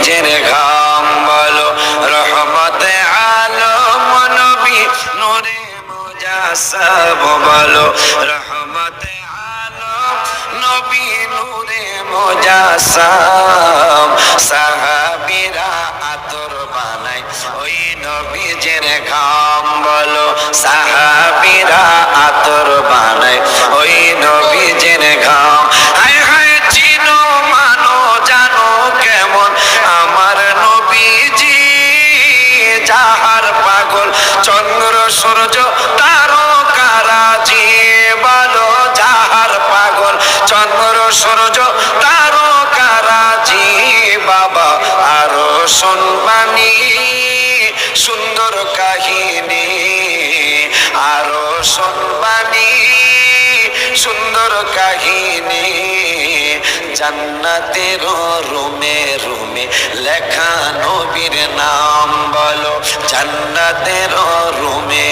নবীজের ঘাম বলো রহমতে আলম নবী নূরে মুজাসসাম বলো রহমতে আলম নবী নূরে মুজাসসাম সাহাবীরা আতর বানায় ওই নবীজের ঘাম বলো সাহাবীরা আতর বানায় ওই নবীজের ঘাম হায় হায় চিনো মানো জানো কেমন আমার নবীজি যাহার পাগল চন্দ্র সূর্য তারকারাজি বলো যাহার পাগল চন্দ্র সূর্য তারকারাজি বাবা আরো শুনবানি সুন্দর কাহিনী আরো শুনবানি সুন্দর কাহিনী জান্নাতের রুমে রুমে লেখা নবীর নাম বলো জান্নাতের রুমে